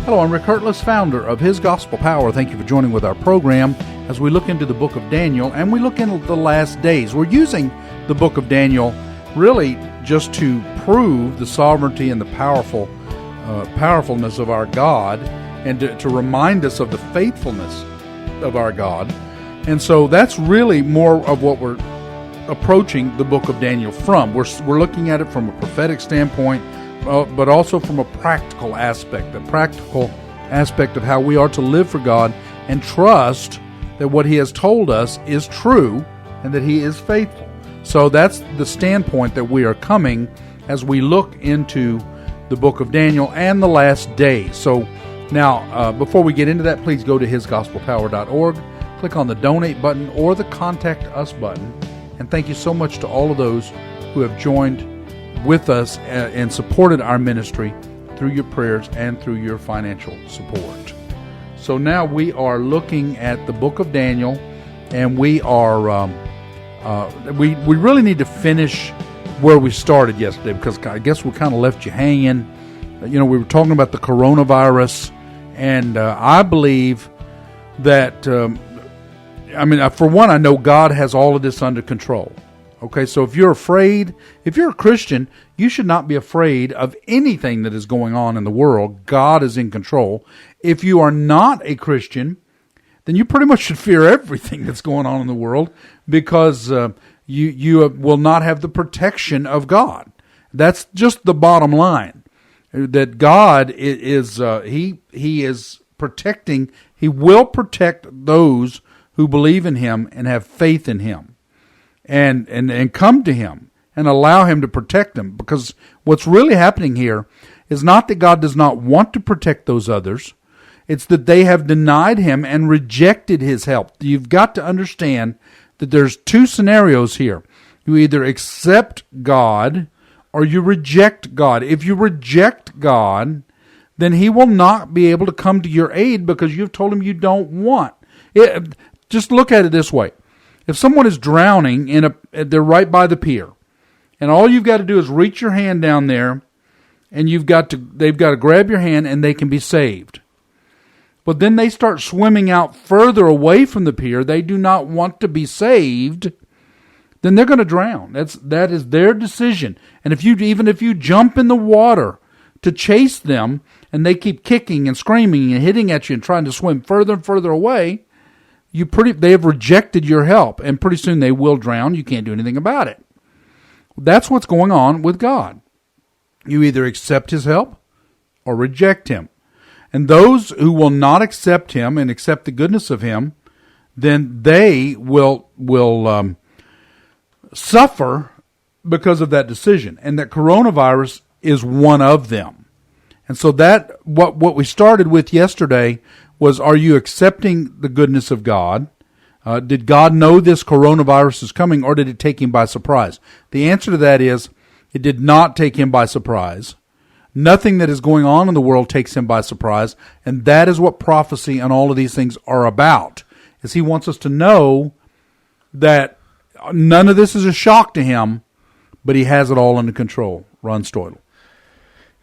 Hello, I'm Rick Hertless, founder of His Gospel Power. Thank you for joining with our program as we look into the book of Daniel and we look into the last days. We're using the book of Daniel really just to prove the sovereignty and the powerfulness of our God, and to remind us of the faithfulness of our God. And so that's really more of what we're approaching the book of Daniel from. We're looking at it from a prophetic standpoint, but also from a practical aspect, of how we are to live for God and trust that what He has told us is true and that He is faithful. So that's the standpoint that we are coming as we look into the book of Daniel and the last days. So now, before we get into that, please go to hisgospelpower.org, click on the donate button or the contact us button, and thank you so much to all of those who have joined with us and supported our ministry through your prayers and through your financial support. So now we are looking at the book of Daniel, and we are we really need to finish where we started yesterday, because I guess we kind of left you hanging. You know, we were talking about the coronavirus, and I believe that for one, I know God has all of this under control. Okay, so if you're afraid, if you're a Christian, you should not be afraid of anything that is going on in the world. God is in control. If you are not a Christian, then you pretty much should fear everything that's going on in the world, because you will not have the protection of God. That's just the bottom line. That God is He is protecting. He will protect those who believe in Him and have faith in Him. And come to Him and allow Him to protect them. Because what's really happening here is not that God does not want to protect those others. It's that they have denied Him and rejected His help. You've got to understand that there's two scenarios here. You either accept God or you reject God. If you reject God, then He will not be able to come to your aid because you've told Him you don't want. Just look at it this way. If someone is drowning they're right by the pier, and all you've got to do is reach your hand down there, and they've got to grab your hand, and they can be saved. But then they start swimming out further away from the pier. They do not want to be saved. Then they're going to drown. That is their decision. And if you jump in the water to chase them, and they keep kicking and screaming and hitting at you and trying to swim further and further away, they have rejected your help, and pretty soon they will drown. You can't do anything about it. That's what's going on with God. You either accept His help or reject Him. And those who will not accept Him and accept the goodness of Him, then they will suffer because of that decision. And that coronavirus is one of them. And so that what we started with yesterday was, are you accepting the goodness of God? Did God know this coronavirus is coming, or did it take Him by surprise? The answer to that is, it did not take Him by surprise. Nothing that is going on in the world takes Him by surprise, and that is what prophecy and all of these things are about, is He wants us to know that none of this is a shock to Him, but He has it all under control. Ron Stoidel.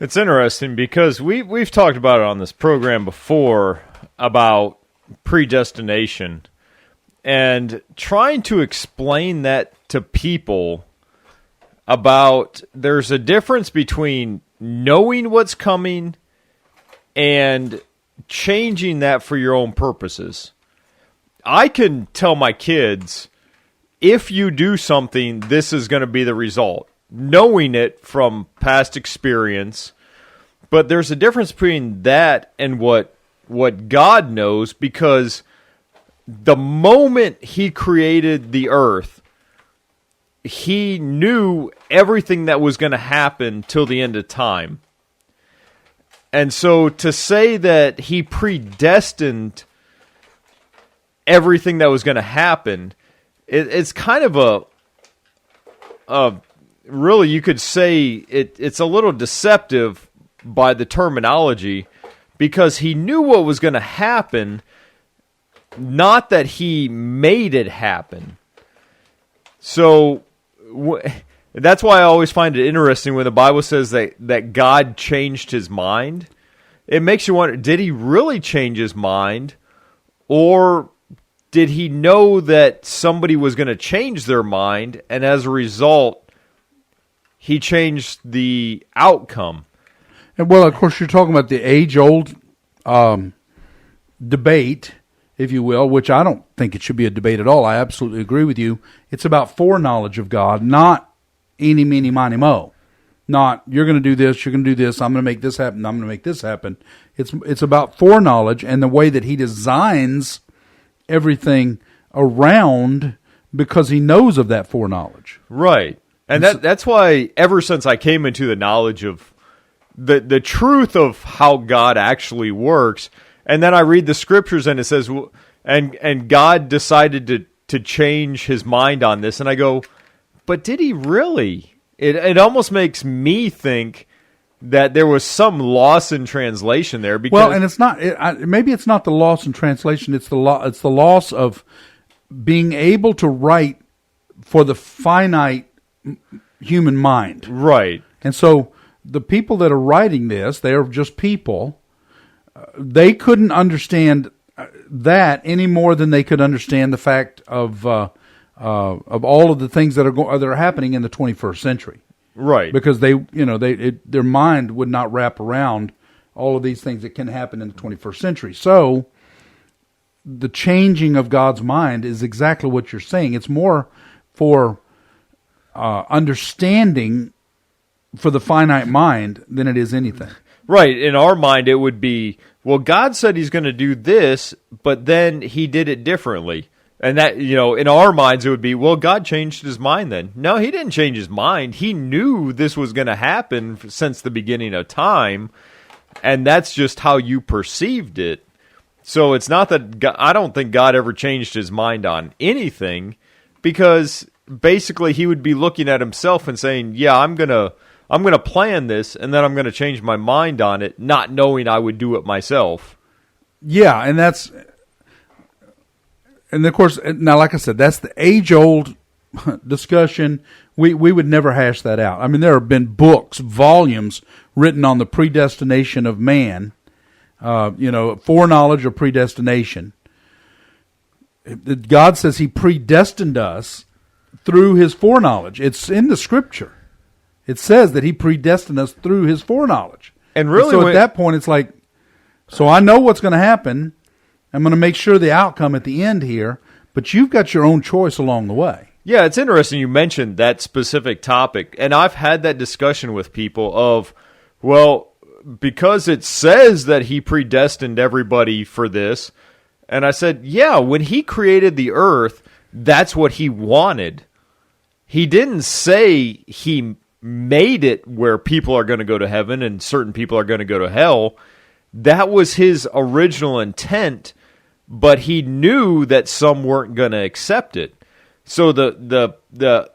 It's interesting because we've talked about it on this program before, about predestination, and trying to explain that to people about there's a difference between knowing what's coming and changing that for your own purposes. I can tell my kids, if you do something, this is going to be the result, knowing it from past experience. But there's a difference between that and what God knows, because the moment He created the earth, He knew everything that was going to happen till the end of time. And so to say that He predestined everything that was going to happen, it's kind of really, you could say it's a little deceptive by the terminology, because He knew what was going to happen, not that He made it happen. So that's why I always find it interesting when the Bible says that God changed His mind. it makes you wonder, did he really change his mind? Or did he know that somebody was going to change their mind, and as a result, he changed the outcome? And well, of course, you're talking about the age-old debate, if you will, which I don't think it should be a debate at all. I absolutely agree with you. It's about foreknowledge of God, not eeny, meeny, miny, mo. Not, you're going to do this, you're going to do this, I'm going to make this happen, I'm going to make this happen. It's about foreknowledge and the way that he designs everything around because he knows of that foreknowledge. Right. And that's why ever since I came into the knowledge of the truth of how God actually works, and then I read the scriptures and it says, and God decided to change his mind on this, and I go, but did he really? It almost makes me think that there was some loss in translation there. Because, well, and it's not. Maybe it's not the loss in translation. It's the loss of being able to write for the finite human mind. Right. And so the people that are writing this, they are just people. They couldn't understand that any more than they could understand the fact of all of the things that are happening in the 21st century. Right. Because their mind would not wrap around all of these things that can happen in the 21st century. So the changing of God's mind is exactly what you're saying. It's more for understanding for the finite mind than it is anything. Right. In our mind, it would be, well, God said he's going to do this, but then he did it differently. And that, in our minds, it would be, well, God changed his mind then. No, he didn't change his mind. He knew this was going to happen since the beginning of time, and that's just how you perceived it. So it's not that I don't think God ever changed his mind on anything, because basically he would be looking at himself and saying, yeah, I'm going to plan this, and then I'm going to change my mind on it, not knowing I would do it myself. Yeah, and of course, now, like I said, that's the age-old discussion. We would never hash that out. I mean, there have been books, volumes written on the predestination of man, foreknowledge or predestination. God says he predestined us through his foreknowledge. It's in the Scripture. It says that he predestined us through his foreknowledge. And really, so at that point, it's like, so I know what's going to happen. I'm going to make sure the outcome at the end here, but you've got your own choice along the way. Yeah, it's interesting you mentioned that specific topic, and I've had that discussion with people of, well, because it says that he predestined everybody for this, and I said, yeah, when he created the earth, that's what he wanted. He didn't say he made it where people are going to go to heaven and certain people are going to go to hell. That was his original intent, but he knew that some weren't going to accept it. So the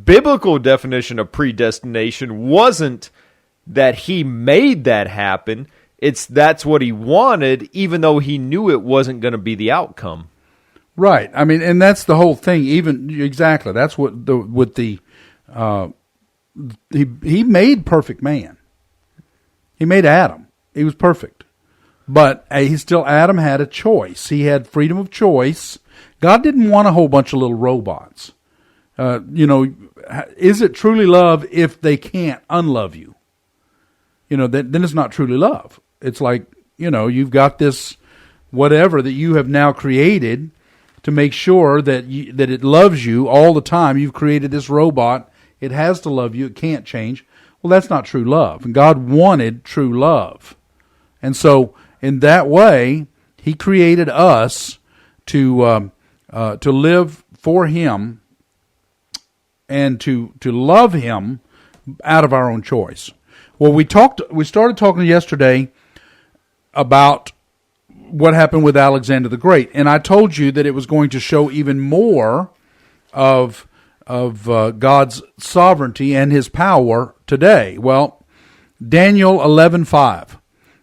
biblical definition of predestination wasn't that he made that happen. That's what he wanted, even though he knew it wasn't going to be the outcome. Right. I mean, and that's the whole thing. Exactly. That's what he made perfect man. He made Adam. He was perfect. But Adam had a choice. He had freedom of choice. God didn't want a whole bunch of little robots. Is it truly love if they can't unlove you? Then it's not truly love. It's like, you've got this whatever that you have now created to make sure that it loves you all the time. You've created this robot. It has to love you. It can't change. Well, that's not true love. And God wanted true love. And so, in that way, he created us to live for him and to love him out of our own choice. Well, we started talking yesterday about what happened with Alexander the Great, and I told you that it was going to show even more of God's sovereignty and his power today. Well, Daniel 11:5.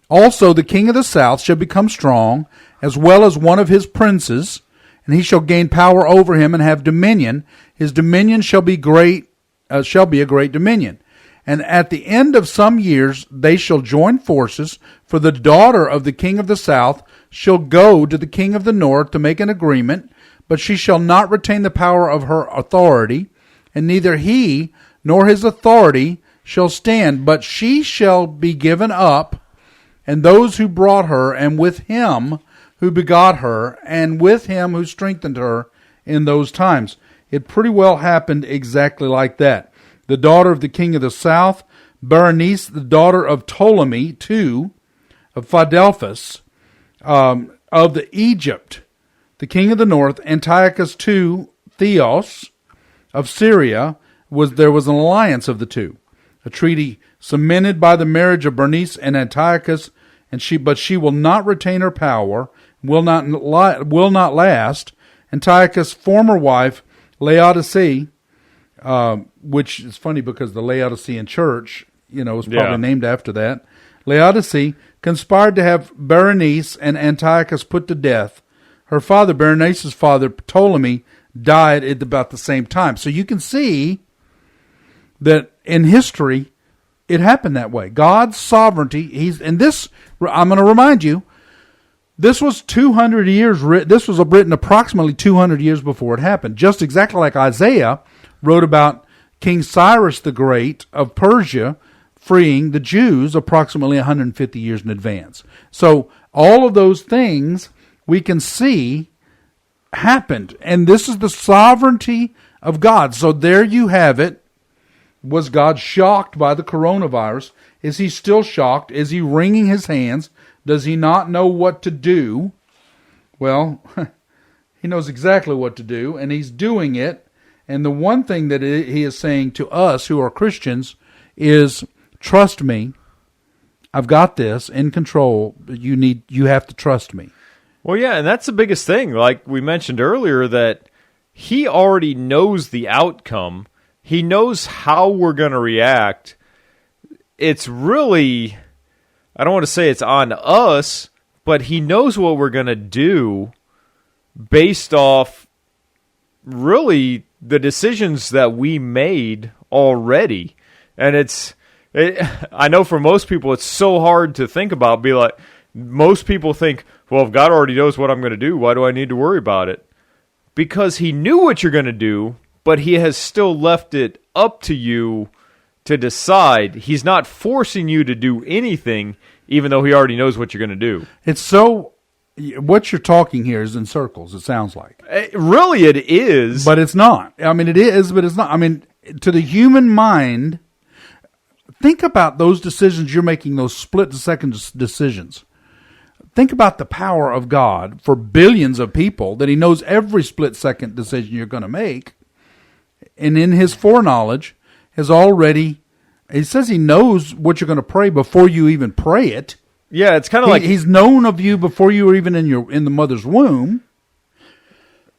Also the king of the south shall become strong, as well as one of his princes, and he shall gain power over him and have dominion. His dominion shall be a great dominion. And at the end of some years they shall join forces, for the daughter of the king of the south shall go to the king of the north to make an agreement, but she shall not retain the power of her authority, and neither he nor his authority shall stand, but she shall be given up, and those who brought her, and with him who begot her, and with him who strengthened her in those times. It pretty well happened exactly like that. The daughter of the king of the south, Berenice, the daughter of Ptolemy II, of Philadelphus, of the Egypt, the king of the north, Antiochus II, Theos, of Syria, there was an alliance of the two, a treaty cemented by the marriage of Bernice and Antiochus, but she will not retain her power, will not last. Antiochus' former wife, Laodicea, which is funny because the Laodicean church, was probably named after that. Laodicea conspired to have Berenice and Antiochus put to death. Her father, Berenice's father, Ptolemy, died at about the same time. So you can see that in history, it happened that way. God's sovereignty, I'm going to remind you, this was 200 years. This was written approximately 200 years before it happened. Just exactly like Isaiah wrote about King Cyrus the Great of Persia freeing the Jews approximately 150 years in advance. So all of those things we can see happened, and this is the sovereignty of God. So there you have it. Was God shocked by the coronavirus? Is he still shocked? Is he wringing his hands? Does he not know what to do? Well, he knows exactly what to do, and he's doing it. And the one thing that he is saying to us who are Christians is, trust me. I've got this in control. You have to trust me. Well, yeah, and that's the biggest thing. Like we mentioned earlier, that he already knows the outcome. He knows how we're going to react. It's really, I don't want to say it's on us, but he knows what we're going to do based off really the decisions that we made already. And I know for most people it's so hard to think about. Most people think, well, if God already knows what I'm going to do, why do I need to worry about it? Because he knew what you're going to do, but he has still left it up to you to decide. He's not forcing you to do anything, even though he already knows what you're going to do. What you're talking here is in circles, it sounds like. Really, it is. But it's not. I mean, it is, but it's not. I mean, to the human mind, think about those decisions you're making, those split-second decisions. Think about the power of God for billions of people, that he knows every split-second decision you're going to make. And in his foreknowledge, he says he knows what you're going to pray before you even pray it. Yeah, it's kind of like he's known of you before you were even in the mother's womb.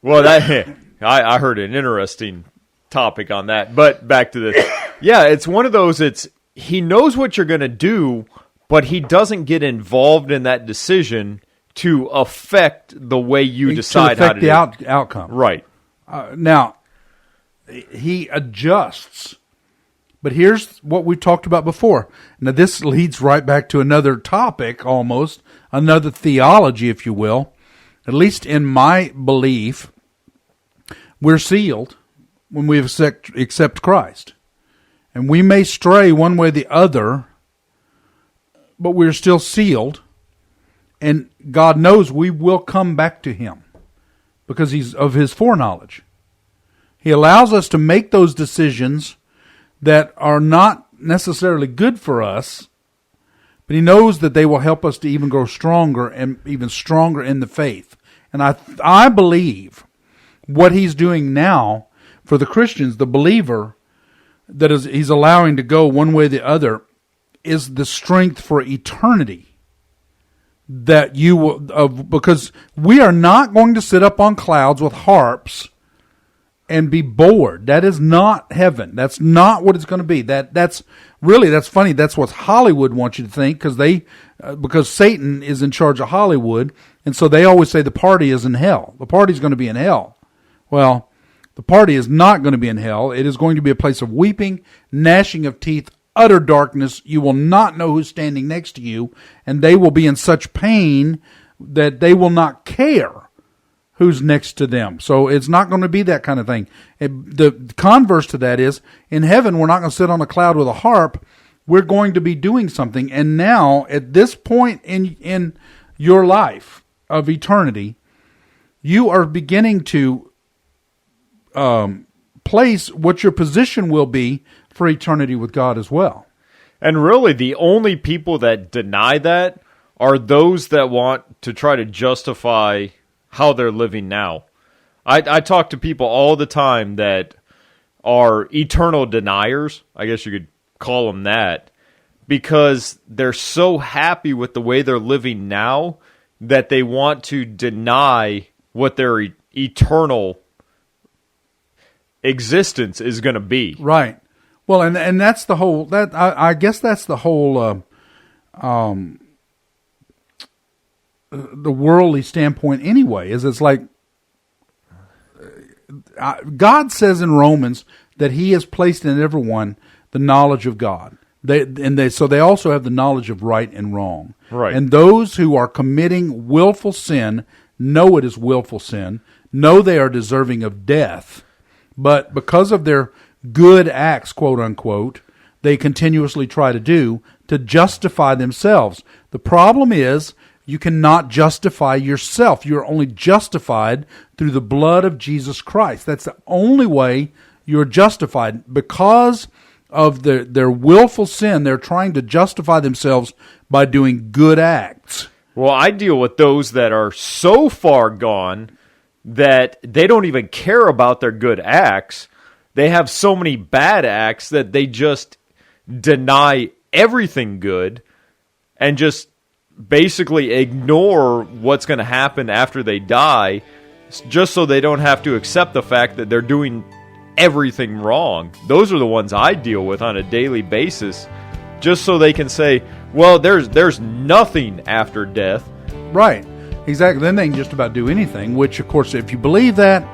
Well, I heard an interesting topic on that, but back to this. Yeah, it's one of those. He knows what you're going to do, but he doesn't get involved in that decision to affect the way you decide how to do it. The outcome. Right. Now, he adjusts. But here's what we talked about before. Now, this leads right back to another topic, almost, another theology, if you will. At least in my belief, we're sealed when we accept Christ. And we may stray one way or the other, but we're still sealed. And God knows we will come back to him because he's of his foreknowledge. He allows us to make those decisions that are not necessarily good for us, but he knows that they will help us to even grow stronger and even stronger in the faith. And I believe what he's doing now for the Christians, the believer, that he's allowing to go one way or the other, is the strength for eternity. That you will, because we are not going to sit up on clouds with harps and be bored. That is not heaven. That's not what it's going to be. That's funny. That's what Hollywood wants you to think, because Satan is in charge of Hollywood, and so they always say the party is in hell. The party's going to be in hell. Well, the party is not going to be in hell. It is going to be a place of weeping, gnashing of teeth utter darkness. You will not know who's standing next to you, and they will be in such pain that they will not care who's next to them. So it's not going to be that kind of thing. The converse to that is, in heaven, we're not going to sit on a cloud with a harp. We're going to be doing something. And now, at this point in your life of eternity, you are beginning to place what your position will be for eternity with God as well. And really, the only people that deny that are those that want to try to justify how they're living now. I talk to people all the time that are eternal deniers, I guess you could call them that, because they're so happy with the way they're living now that they want to deny what their eternal existence is going to be. Right. Well, and that's the whole, I guess that's the whole the worldly standpoint anyway, is it's like God says in Romans that he has placed in everyone the knowledge of God. So they also have the knowledge of right and wrong. Right. And those who are committing willful sin know it is willful sin, know they are deserving of death, but because of their good acts, quote unquote, they continuously try to justify themselves. The problem is, you cannot justify yourself. You're only justified through the blood of Jesus Christ. That's the only way you're justified. Because of their willful sin, they're trying to justify themselves by doing good acts. Well, I deal with those that are so far gone that they don't even care about their good acts. They have so many bad acts that they just deny everything good and just basically ignore what's going to happen after they die, just so they don't have to accept the fact that they're doing everything wrong. Those are the ones I deal with on a daily basis, just so they can say, well, there's nothing after death. Right. Exactly. Then they can just about do anything, which, of course, if you believe that,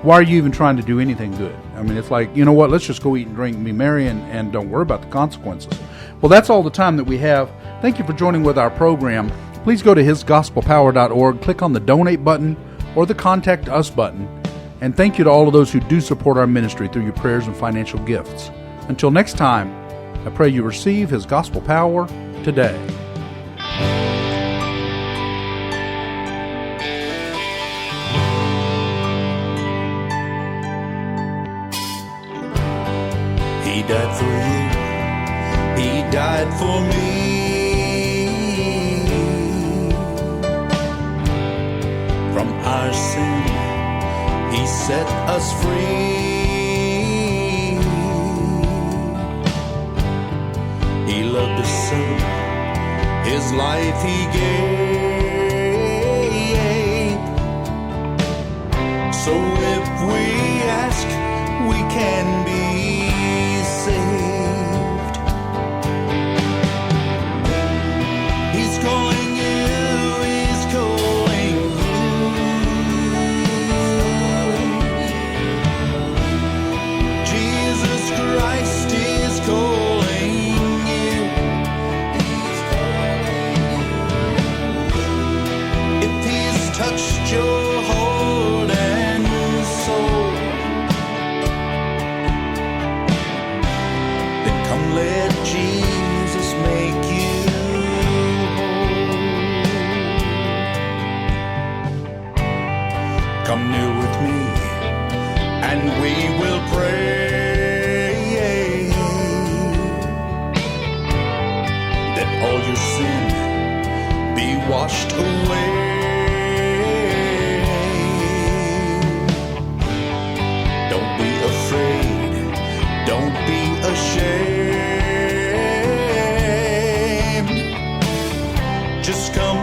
why are you even trying to do anything good? I mean, it's like, you know what, let's just go eat and drink and be merry and don't worry about the consequences. Well, that's all the time that we have. Thank you for joining with our program. Please go to hisgospelpower.org, click on the donate button or the contact us button. And thank you to all of those who do support our ministry through your prayers and financial gifts. Until next time, I pray you receive his gospel power today. He died for you. He died for me. From our sin, he set us free. He loved us so, his life he gave. So if we ask, we can be saved. He's calling you, he's calling you. Jesus Christ is calling you. If he's touched your heart and soul, then come let Jesus make you whole. Come near with me and we will pray that all your sin be washed away. Don't be afraid, don't be ashamed. Just come